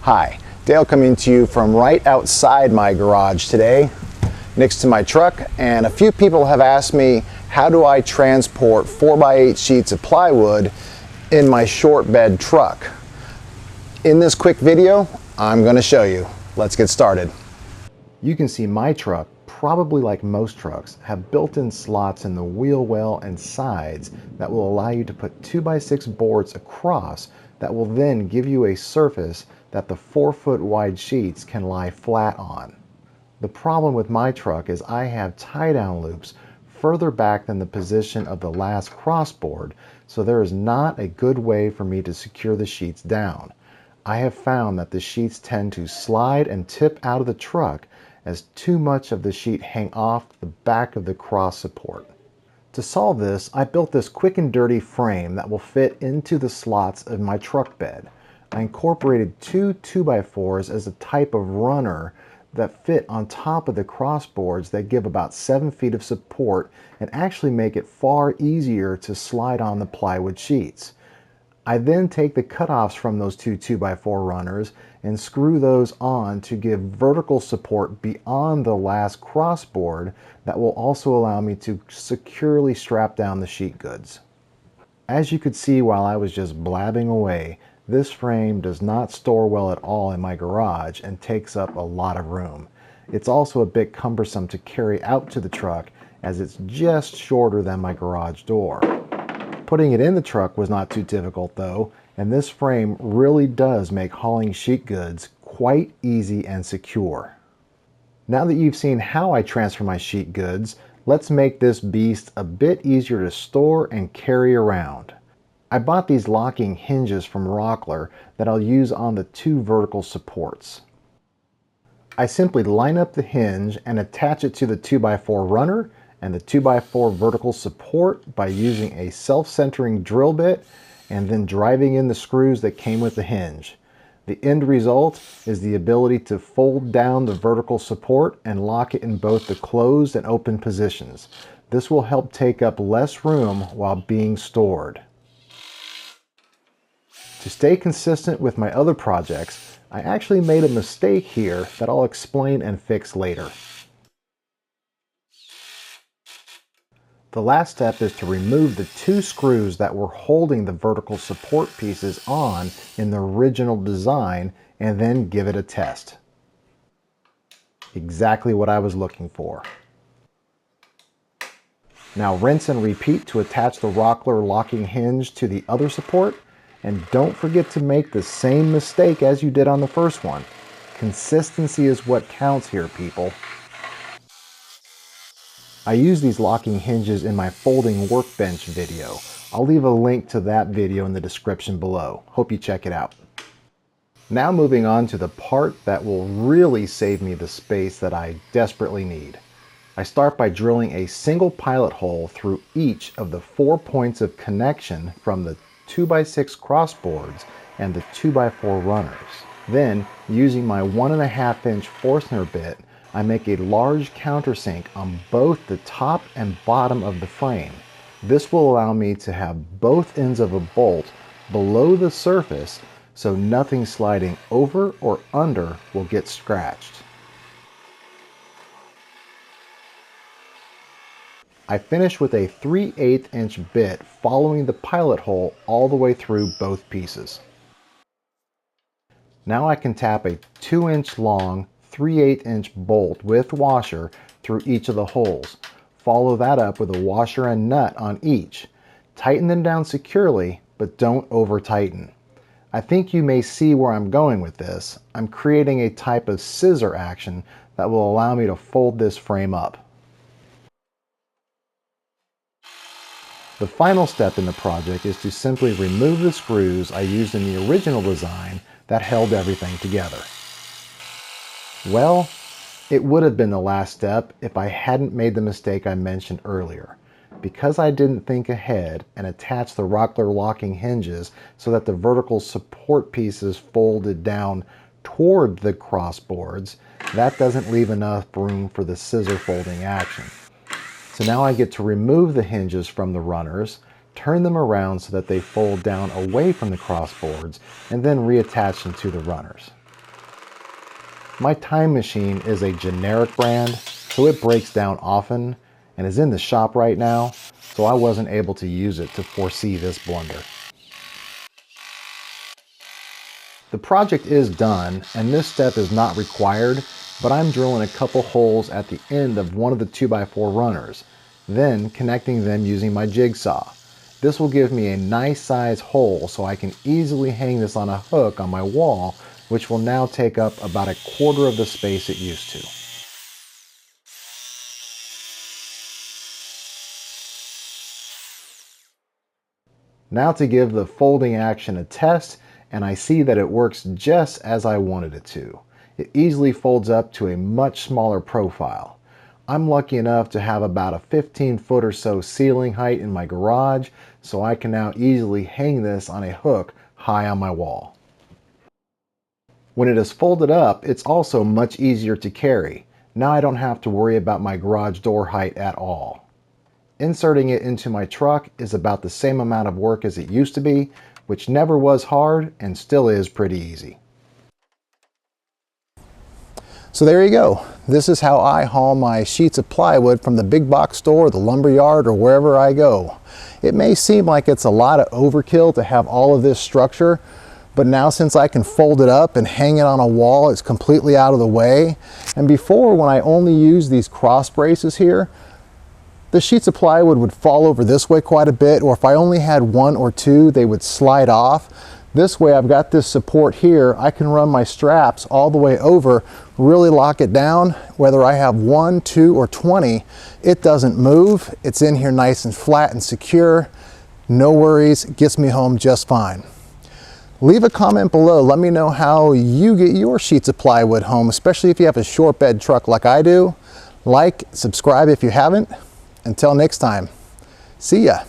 Hi, Dale coming to you from right outside my garage today, next to my truck, and a few people have asked me, how do I transport 4x8 sheets of plywood in my short bed truck? In this quick video, I'm going to show you. Let's get started. You can see my truck, probably like most trucks, have built-in slots in the wheel well and sides that will allow you to put 2x6 boards across that will then give you a surface that the 4-foot wide sheets can lie flat on. The problem with my truck is I have tie-down loops further back than the position of the last crossboard, so there is not a good way for me to secure the sheets down. I have found that the sheets tend to slide and tip out of the truck as too much of the sheet hang off the back of the cross support. To solve this, I built this quick and dirty frame that will fit into the slots of my truck bed. I incorporated two 2x4s as a type of runner that fit on top of the crossboards that give about 7 feet of support and actually make it far easier to slide on the plywood sheets. I then take the cutoffs from those two 2x4 runners and screw those on to give vertical support beyond the last crossboard that will also allow me to securely strap down the sheet goods. As you could see while I was just blabbing away, this frame does not store well at all in my garage and takes up a lot of room. It's also a bit cumbersome to carry out to the truck as it's just shorter than my garage door. Putting it in the truck was not too difficult though, and this frame really does make hauling sheet goods quite easy and secure. Now that you've seen how I transfer my sheet goods, let's make this beast a bit easier to store and carry around. I bought these locking hinges from Rockler that I'll use on the two vertical supports. I simply line up the hinge and attach it to the 2x4 runner and the 2x4 vertical support by using a self-centering drill bit and then driving in the screws that came with the hinge. The end result is the ability to fold down the vertical support and lock it in both the closed and open positions. This will help take up less room while being stored. To stay consistent with my other projects, I actually made a mistake here that I'll explain and fix later. The last step is to remove the two screws that were holding the vertical support pieces on in the original design and then give it a test. Exactly what I was looking for. Now rinse and repeat to attach the Rockler locking hinge to the other support. And don't forget to make the same mistake as you did on the first one. Consistency is what counts here, people. I use these locking hinges in my folding workbench video. I'll leave a link to that video in the description below. Hope you check it out. Now moving on to the part that will really save me the space that I desperately need. I start by drilling a single pilot hole through each of the 4 points of connection from the 2x6 crossboards and the 2x4 runners. Then, using my 1.5 inch Forstner bit, I make a large countersink on both the top and bottom of the frame. This will allow me to have both ends of a bolt below the surface so nothing sliding over or under will get scratched. I finish with a 3/8 inch bit following the pilot hole all the way through both pieces. Now I can tap a 2 inch long 3/8 inch bolt with washer through each of the holes. Follow that up with a washer and nut on each. Tighten them down securely, but don't over tighten. I think you may see where I'm going with this. I'm creating a type of scissor action that will allow me to fold this frame up. The final step in the project is to simply remove the screws I used in the original design that held everything together. Well, it would have been the last step if I hadn't made the mistake I mentioned earlier. Because I didn't think ahead and attach the Rockler locking hinges so that the vertical support pieces folded down toward the crossboards, that doesn't leave enough room for the scissor folding action. So now I get to remove the hinges from the runners, turn them around so that they fold down away from the crossboards, and then reattach them to the runners. My time machine is a generic brand, so it breaks down often and is in the shop right now, so I wasn't able to use it to foresee this blunder. The project is done, and this step is not required, but I'm drilling a couple holes at the end of one of the 2x4 runners, then connecting them using my jigsaw. This will give me a nice size hole so I can easily hang this on a hook on my wall, which will now take up about 1/4 of the space it used to. Now to give the folding action a test, and I see that it works just as I wanted it to. It easily folds up to a much smaller profile. I'm lucky enough to have about a 15-foot or so ceiling height in my garage, so I can now easily hang this on a hook high on my wall. When it is folded up, it's also much easier to carry. Now I don't have to worry about my garage door height at all. Inserting it into my truck is about the same amount of work as it used to be, which never was hard and still is pretty easy. So there you go. This is how I haul my sheets of plywood from the big box store, the lumber yard, or wherever I go. It may seem like it's a lot of overkill to have all of this structure, but now since I can fold it up and hang it on a wall, it's completely out of the way. And before, when I only used these cross braces here, the sheets of plywood would fall over this way quite a bit, or if I only had one or two, they would slide off. This way I've got this support here. I can run my straps all the way over, really lock it down. Whether I have 1, 2, or 20, it doesn't move. It's in here nice and flat and secure. No worries, it gets me home just fine. Leave a comment below. Let me know how you get your sheets of plywood home, especially if you have a short bed truck like I do. Like, subscribe if you haven't. Until next time, see ya.